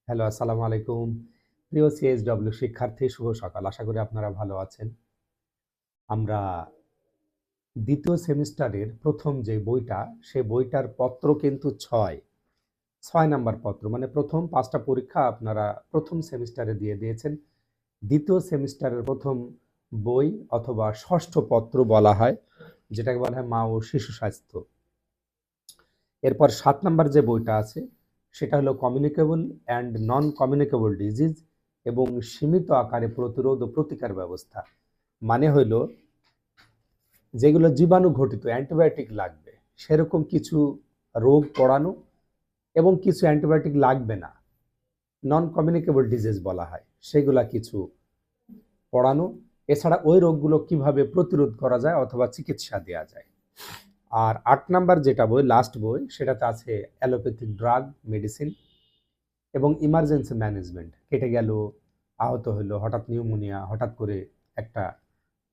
Hello, আসসালামু আলাইকুম। প্রিয় সিএসডব্লিউ শিক্ষার্থী, শুভ সকাল। আশা করি আপনারা ভালো আছেন। আমরা দ্বিতীয় সেমিস্টারের প্রথম যে বইটা, সে বইটার পত্র কিন্তু ৬ নাম্বার পত্র। মানে প্রথম ৫টা পরীক্ষা আপনারা প্রথম সেমিস্টারে দিয়ে দিয়েছেন। দ্বিতীয় সেমিস্টারের প্রথম বই অথবা ষষ্ঠ পত্র বলা হয়, যেটাকে বলা হয় মা ও শিশু স্বাস্থ্য। এরপর ৭ নাম্বার যে বইটা আছে, সেটা হলো communicable and non communicable disease এবং সীমিত আকারে প্রতিরোধ ও প্রতিকার ব্যবস্থা। মানে হইল যেগুলো জীবাণু ঘটিত অ্যান্টিবায়োটিক লাগবে সেরকম কিছু রোগ পড়ানো এবং কিছু অ্যান্টিবায়োটিক লাগবে না, নন কমিউনিকেবল ডিজিজ বলা হয়, সেগুলা কিছু পড়ানো। এছাড়া ওই রোগগুলো কিভাবে প্রতিরোধ করা যায় অথবা চিকিৎসা দেওয়া যায়। আর ৮ নাম্বার যেটা বই, লাস্ট বই, সেটাতে আছে অ্যালোপ্যাথিক ড্রাগ, মেডিসিন এবং ইমার্জেন্সি ম্যানেজমেন্ট। কেটে গেল, আহত হলো, হঠাৎ নিউমোনিয়া, হঠাৎ করে একটা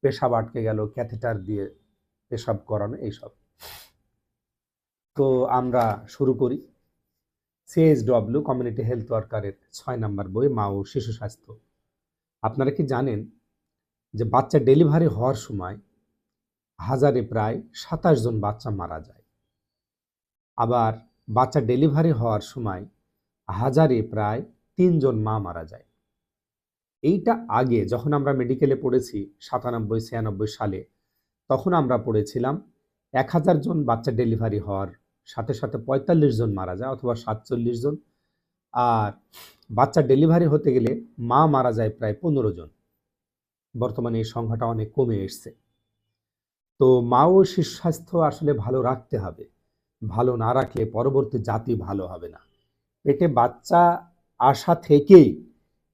পেশাব আটকে গেল, ক্যাথেটার দিয়ে পেশাব করানো, এইসব। তো আমরা শুরু করি। সিএসডব্লিউ কমিউনিটি হেলথ ওয়ার্কারের ৬ নাম্বার বই মা ও শিশু স্বাস্থ্য। আপনারা কি জানেন যে বাচ্চা ডেলিভারি হওয়ার সময় হাজারে প্রায় ২৭ জন বাচ্চা মারা যায়। আবার বাচ্চা ডেলিভারি হওয়ার সময় হাজারে প্রায় ৩ জন মা মারা যায়। এইটা আগে যখন আমরা মেডিকেলে পড়েছি ৯৭-৯৬ সালে, তখন আমরা পড়েছিলাম ১,০০০ জন বাচ্চা ডেলিভারি হওয়ার সাথে সাথে ৪৫ জন মারা যায় অথবা ৪৭ জন। আর বাচ্চা ডেলিভারি হতে গেলে মা মারা যায় প্রায় ১৫ জন। বর্তমানে এই সংখ্যাটা অনেক কমে এসছে। তো মা ও শিশু স্বাস্থ্য আসলে ভালো রাখতে হবে। ভালো না রাখলে পরবর্তী জাতি ভালো হবে না। পেটে বাচ্চা আসা থেকেই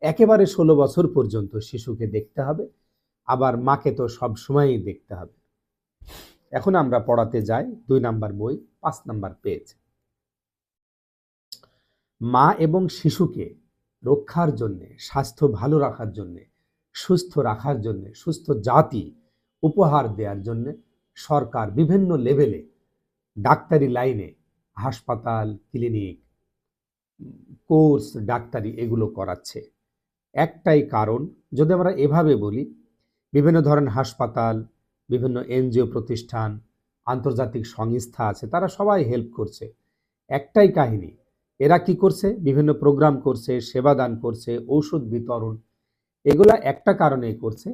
একেবারে ১৬ বছর পর্যন্ত শিশুকে দেখতে হবে। আবার মাকে তো সবসময়ই দেখতে হবে। এখন আমরা পড়াতে যাই ২ নাম্বার বই, ৫ নাম্বার পেজ। মা এবং শিশুকে রক্ষার জন্যে, স্বাস্থ্য ভালো রাখার জন্যে, সুস্থ রাখার জন্যে, সুস্থ জাতি উপহার দেওয়ার জন্যে সরকার বিভিন্ন লেভেলে ডাক্তারি লাইনে হাসপাতাল, ক্লিনিক, কোর্স, ডাক্তারি এগুলো করাচ্ছে। একটাই কারণ, যদি আমরা এভাবে বলি, বিভিন্ন ধরনের হাসপাতাল, বিভিন্ন এনজিও প্রতিষ্ঠান, আন্তর্জাতিক সংস্থা আছে, তারা সবাই হেল্প করছে। একটাই কাহিনী, এরা কি করছে? বিভিন্ন প্রোগ্রাম করছে, সেবাদান করছে, ঔষধ বিতরণ, এগুলা একটা কারণেই করছে,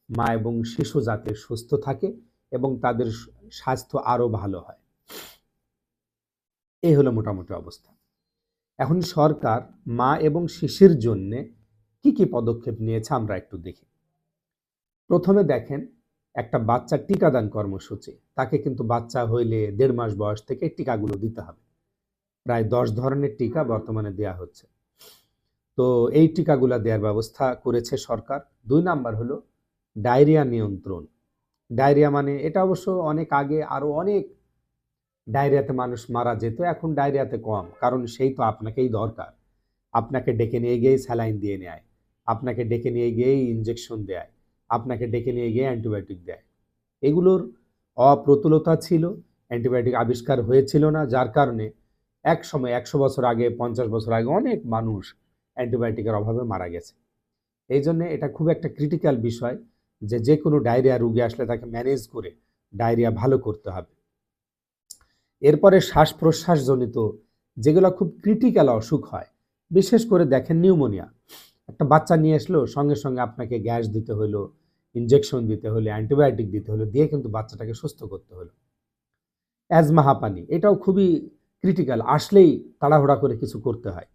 মা এবং শিশু যাতে সুস্থ থাকে এবং তাদের স্বাস্থ্য আরো ভালো হয়। এই হলো মোটামুটি অবস্থা। এখন সরকার মা এবং শিশুর জন্য কি কি পদক্ষেপ নিয়েছে আমরা একটু দেখি। প্রথমে দেখেন, একটা বাচ্চার টিকাদান কর্মসূচি। তাকে কিন্তু বাচ্চা হইলে ১.৫ মাস বয়স থেকে টিকাগুলো দিতে হবে। প্রায় ১০ ধরনের টিকা বর্তমানে দেয়া হচ্ছে। তো এই টিকাগুলা দেওয়ার ব্যবস্থা করেছে সরকার। ২ নাম্বার হলো ডায়রিয়া নিয়ন্ত্রণ। ডায়রিয়া মানে এটা অবশ্য অনেক আগে আরো অনেক ডায়রিয়াতে মানুষ মারা যেত, এখন ডায়রিয়াতে কম, কারণ সেই তো আপনাকেই দরকার। আপনাকে ডেকে নিয়ে গিয়ে স্যালাইন দিয়ে নেয়, আপনাকে ডেকে নিয়ে গিয়েই ইনজেকশন দেয়, আপনাকে ডেকে নিয়ে গিয়ে অ্যান্টিবায়োটিক দেয়। এগুলোর অপ্রতুলতা ছিল, অ্যান্টিবায়োটিক আবিষ্কার হয়েছিল না, যার কারণে এক সময় ১০০ বছর আগে, ৫০ বছর আগে অনেক মানুষ অ্যান্টিবায়োটিকের অভাবে মারা গেছে। এই জন্য এটা খুব একটা ক্রিটিক্যাল বিষয় যে যে কোনো ডায়রিয়া রোগী আসলে তাকে ম্যানেজ করে ডায়রিয়া ভালো করতে হবে। এরপরে শ্বাস প্রশ্বাসজনিত যেগুলো খুব ক্রিটিক্যাল অসুখ হয়, বিশেষ করে দেখেন নিউমোনিয়া, একটা বাচ্চা নিয়ে আসলো, সঙ্গে সঙ্গে আপনাকে গ্যাস দিতে হলো, ইনজেকশন দিতে হলো, অ্যান্টিবায়োটিক দিতে হলো, দিয়ে কিন্তু বাচ্চাটাকে সুস্থ করতে হলো। অ্যাজমা, হাঁপানি, এটাও খুবই ক্রিটিক্যাল, আসলেই তাড়াহুড়া করে কিছু করতে হয়।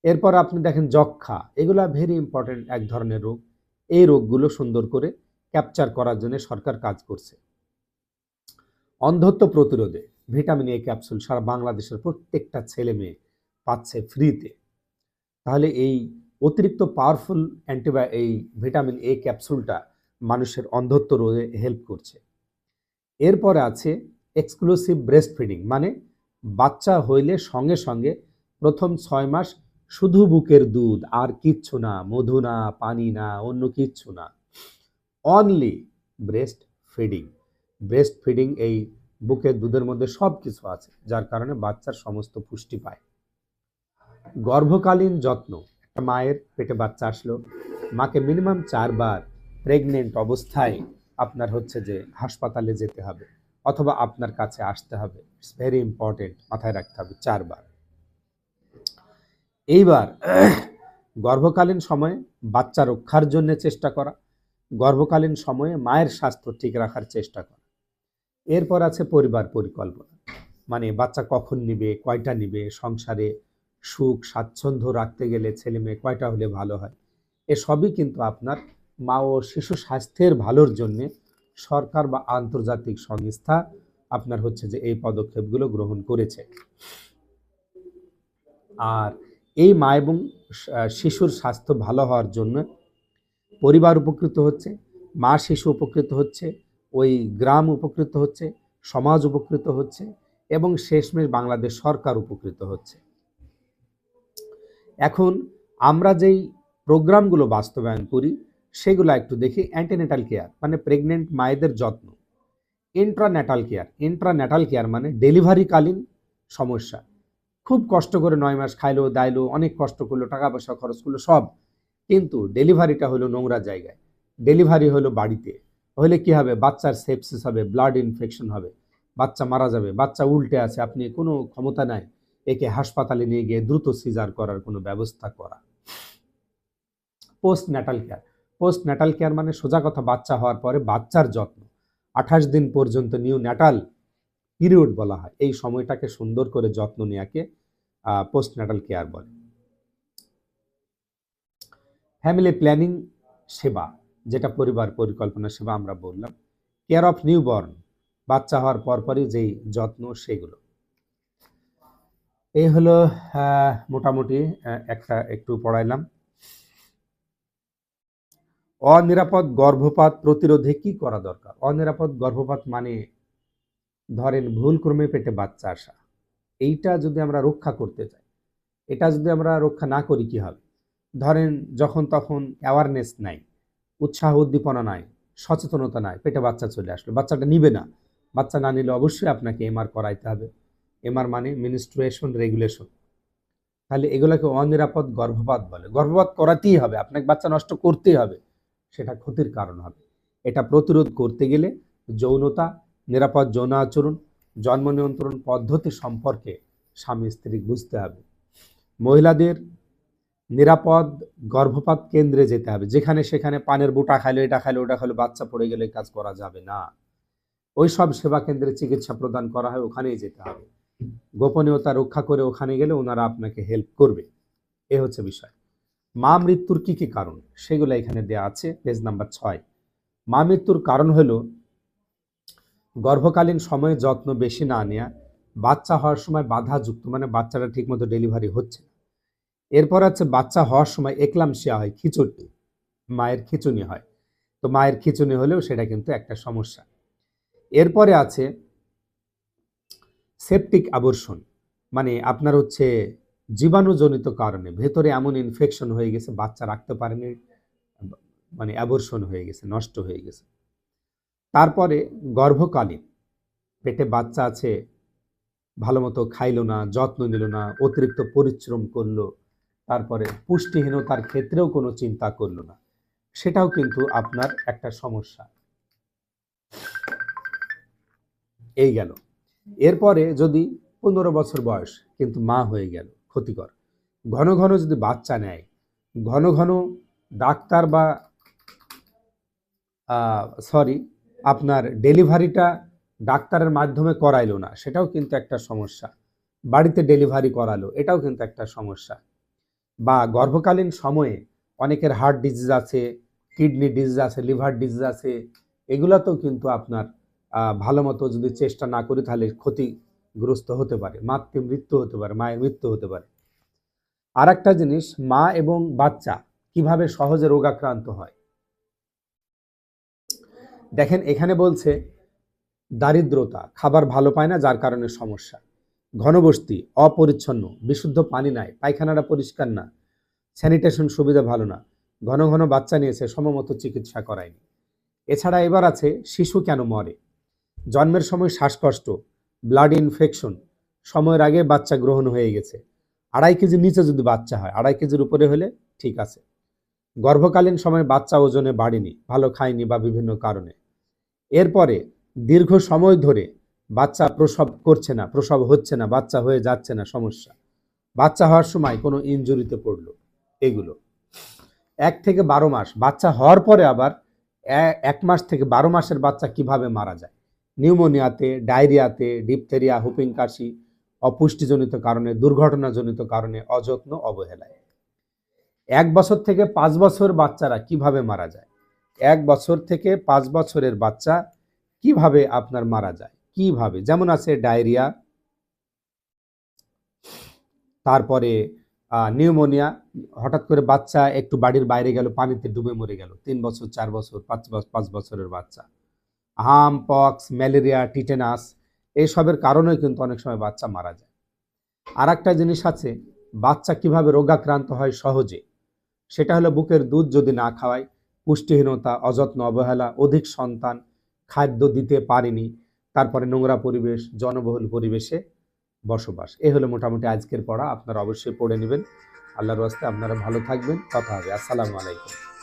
এরপর আপনি দেখেন যক্ষ্মা, এগুলা ভেরি ইম্পর্টেন্ট এক ধরনের রোগ। এই রোগগুলো সুন্দর করে ক্যাপচার করার জন্য সরকার কাজ করছে। অন্ধত্ব প্রতিরোধে ভিটামিন এ ক্যাপসুল সারা বাংলাদেশের প্রত্যেকটা ছেলে মেয়ে পাচ্ছে ফ্রিতে। তাহলে এই অতিরিক্ত পাওয়ারফুল এই ভিটামিন এ ক্যাপসুলটা মানুষের অন্ধত্ব রোধে হেল্প করছে। এরপরে আছে এক্সক্লুসিভ ব্রেস্ট ফিডিং, মানে বাচ্চা হইলে সঙ্গে সঙ্গে প্রথম ৬ মাস শুধু বুকের দুধ, আর কিচ্ছু না, মধু না, পানি না, অন্য কিচ্ছু না, only breast feeding. Breast feeding, এই বুকের দুধের মধ্যে সব কিছু আছে, যার কারণে বাচ্চার সমস্ত পুষ্টি পায়। গর্ভকালীন যত্ন, একটা মায়ের পেটে বাচ্চা আসলো, মাকে মিনিমাম 4 বার প্রেগনেন্ট অবস্থায় আপনার হচ্ছে যে হাসপাতালে যেতে হবে অথবা আপনার কাছে আসতে হবে। ইটস ভেরি ইম্পর্টেন্ট, মাথায় রাখতে হবে 4 বার। এইবার গর্ভকালীন সময়ে বাচ্চা রক্ষার জন্য চেষ্টা করা, গর্ভকালীন সময়ে মায়ের স্বাস্থ্য ঠিক রাখার চেষ্টা করা। এরপর আছে পরিবার পরিকল্পনা, মানে বাচ্চা কখন নিবে, কয়টা নিবে, সংসারে সুখ স্বাচ্ছন্দ্য রাখতে গেলে ছেলে মেয়ে কয়টা হলে ভালো হয়। এসবই কিন্তু আপনার মা ও শিশু স্বাস্থ্যের ভালোর জন্য সরকার বা আন্তর্জাতিক সংস্থা আপনার হচ্ছে যে এই পদক্ষেপগুলো গ্রহণ করেছে। আর এই মা এবং শিশুর স্বাস্থ্য ভালো হওয়ার জন্য পরিবার উপকৃত হচ্ছে, মা শিশু উপকৃত হচ্ছে, ওই গ্রাম উপকৃত হচ্ছে, সমাজ উপকৃত হচ্ছে এবং শেষমেশ বাংলাদেশ সরকার উপকৃত হচ্ছে। এখন আমরা যেই প্রোগ্রামগুলো বাস্তবায়ন করি সেগুলো একটু দেখি। অ্যান্টিনেটাল কেয়ার মানে প্রেগনেন্ট মায়েদের যত্ন, ইন্ট্রান্যাটাল কেয়ার, ইন্ট্রান্যাটাল কেয়ার মানে ডেলিভারিকালীন সমস্যা, খুব কষ্ট করে 9 মাস খাইলো দাইলো, অনেক কষ্ট করলো, টাকা পয়সা খরচ করলো সব, কিন্তু ডেলিভারিটা হলো নোংরা জায়গায়, ডেলিভারি হলো বাড়িতে, হলে কি হবে, বাচ্চার সেপসিস হবে, ব্লাড ইনফেকশন হবে, বাচ্চা মারা যাবে, বাচ্চা উল্টে আছে, আপনি কোনো ক্ষমতা নাই একে হাসপাতালে নিয়ে গিয়ে দ্রুত সিজার করার কোনো ব্যবস্থা করা। Post natal care, post natal care মানে সোজা কথা বাচ্চা হওয়ার পরে বাচ্চার যত্ন, 28 দিন পর্যন্ত নিউ ন্যাটাল পিরিয়ড বলা হয়, এই সময়টাকে সুন্দর করে যত্ন নেওয়াকে পোস্ট ন্যাটাল কেয়ার বলে। ফ্যামিলি প্ল্যানিং সেবা, যেটা পরিবার পরিকল্পনা সেবা আমরা বললাম। কেয়ার অফ নিউবর্ন, বাচ্চা হওয়ার পরপরই যেই যত্ন সেগুলো। এই হলো মোটামুটি একটা একটু পড়াইলাম। অনিরাপদ গর্ভপাত প্রতিরোধে কি করা দরকার? অনিরাপদ গর্ভপাত মানে ধরেন ভুলক্রমে পেটে বাচ্চা আসা, এইটা যদি আমরা রক্ষা করতে চাই, এটা যদি আমরা রক্ষা না করি কি হবে? ধরেন যখন তখন অ্যাওয়ারনেস নাই, উৎসাহ উদ্দীপনা নাই, সচেতনতা নাই, পেটে বাচ্চা চলে আসলো, বাচ্চাটা নিবে না, বাচ্চা না নিলে অবশ্যই আপনাকে এমআর করাইতে হবে। এমআর মানে মিনিস্ট্রুয়েশন রেগুলেশন। তাহলে এগুলোকে অনিরাপদ গর্ভপাত বলে। গর্ভপাত করাতেই হবে, আপনাকে বাচ্চা নষ্ট করতেই হবে, সেটা ক্ষতির কারণ হবে। এটা প্রতিরোধ করতে গেলে যৌনতা, নিরাপদ যৌন আচরণ, জন্ম নিয়ন্ত্রণ পদ্ধতি সম্পর্কে স্বামী স্ত্রী বুঝতে হবে। মহিলাদের নিরাপদ গর্ভপাত কেন্দ্রে যেতে হবে, যেখানে সেখানে পানের বুটা খাইলো, এটা খাইলো, ওটা খাইলো, বাচ্চা পড়ে গেলে কাজ করা যাবে না। ওই সব সেবা কেন্দ্রে চিকিৎসা প্রদান করা হয়, ওখানেই যেতে হবে। গোপনীয়তা রক্ষা করে ওখানে গেলে ওনারা আপনাকে হেল্প করবে। এ হচ্ছে বিষয়। মা মৃত্যুর কি কি কারণ সেগুলো এখানে দেওয়া আছে, পেজ নাম্বার 6। মা মৃত্যুর কারণ হলো গর্ভকালীন সময়ে যত্ন বেশি না নেওয়া, বাচ্চা হওয়ার সময় বাধাযুক্ত মানে বাচ্চাটা ঠিকমতো ডেলিভারি হচ্ছে না। এরপর আছে বাচ্চা হওয়ার সময় একলামশিয়া হয়, খিচুড়ি, মায়ের খিচুনি হয়, তো মায়ের খিচুনি হলেও সেটা কিন্তু একটা সমস্যা। এরপরে আছে সেপটিক অ্যাবর্শন, মানে আপনার হচ্ছে জীবাণুজনিত কারণে ভেতরে এমন ইনফেকশন হয়ে গেছে বাচ্চা রাখতে পারেনি, মানে অ্যাবর্শন হয়ে গেছে, নষ্ট হয়ে গেছে। তারপরে গর্ভকালীন পেটে বাচ্চা আছে, ভালো মতো খাইলো না, যত্ন নিল না, অতিরিক্ত পরিশ্রম করলো, তারপরে পুষ্টিহীনতার ক্ষেত্রেও কোনো চিন্তা করলো না, সেটাও কিন্তু আপনার একটা সমস্যা। এই গেল। এরপরে যদি 15 বছর বয়স কিন্তু মা হয়ে গেল, ক্ষতিকর। ঘন ঘন যদি বাচ্চা নেয়, ঘন ঘন ডাক্তার বা আপনার ডেলিভারিটা ডাক্তারের মাধ্যমে করাইলো না, সেটাও কিন্তু একটা সমস্যা। বাড়িতে ডেলিভারি করালো, এটাও কিন্তু একটা সমস্যা। বা গর্ভকালীন সময়ে অনেকের হার্ট ডিজিজ আছে, কিডনি ডিজিজ আছে, লিভার ডিজিজ আছে, এগুলাতেও কিন্তু আপনার ভালো মতো যদি চেষ্টা না করি তাহলে ক্ষতিগ্রস্ত হতে পারে, মাতৃ মৃত্যু হতে পারে, মায়ের মৃত্যু হতে পারে। আর একটা জিনিস, মা এবং বাচ্চা কিভাবে সহজে রোগাক্রান্ত হয় দেখেন, এখানে বলছে দারিদ্রতা, খাবার ভালো পায় না যার কারণে সমস্যা, ঘনবসতি, অপরিচ্ছন্ন, বিশুদ্ধ পানি নাই, পায়খানাটা পরিষ্কার না, স্যানিটেশন সুবিধা ভালো না, ঘন ঘন বাচ্চা নিয়েছে, সময়মতো চিকিৎসা করায়নি। এছাড়া এবার আছে শিশু কেন মরে, জন্মের সময় শ্বাসকষ্ট, ব্লাড ইনফেকশন, সময়ের আগে বাচ্চা গ্রহণ হয়ে গেছে, 2.5 কেজির নিচে যদি বাচ্চা হয়, 2.5 কেজির উপরে হলে ঠিক আছে। গর্ভকালীন সময়ে বাচ্চা ওজনে বাড়েনি, ভালো খায়নি বা বিভিন্ন কারণে, এরপরে দীর্ঘ সময় ধরে বাচ্চা প্রসব করছে না, প্রসব হচ্ছে না, বাচ্চা হয়ে যাচ্ছে না, সমস্যা, বাচ্চা হওয়ার সময় কোনো ইনজুরিতে পড়লো, এগুলো 1 থেকে 12 মাস, বাচ্চা হওয়ার পরে আবার 1 মাস থেকে 12 মাসের বাচ্চা কিভাবে মারা যায়, নিউমোনিয়াতে, ডায়রিয়াতে, ডিপথেরিয়া, হুপিং কাশি, অপুষ্টিজনিত কারণে, দুর্ঘটনাজনিত কারণে, অযত্ন, অবহেলায়। 1 বছর থেকে 5 বছর বাচ্চারা কিভাবে মারা যায়, 1 বছর থেকে 5 বছরের বাচ্চা কিভাবে আপনার মারা যায়, কিভাবে, যেমন আছে ডায়রিয়া, তারপরে নিউমোনিয়া, হঠাৎ করে বাচ্চা একটু বাড়ির বাইরে গেল, পানিতে ডুবে মরে গেল, 3 বছর, 4 বছর, 5 বছরের বাচ্চা, হাম পক্স, ম্যালেরিয়া, টিটেনাস, এইসবের কারণেও কিন্তু অনেক সময় বাচ্চা মারা যায়। আর একটা জিনিস আছে, বাচ্চা কিভাবে রোগাক্রান্ত হয় সহজে, সেটা হলো বুকের দুধ যদি না খাওয়ায়, পুষ্টিহীনতা, অযত্ন, অবহেলা, অধিক সন্তান, খাদ্য দিতে পারেনি, তারপরে নোংরা পরিবেশ, জনবহুল পরিবেশে বসবাস। এই হলো মোটামুটি আজকের পড়া, আপনারা অবশ্যই পড়ে নেবেন। আল্লাহর ওয়াস্তে আপনারা ভালো থাকবেন, কথা হবে। আসসালামু আলাইকুম।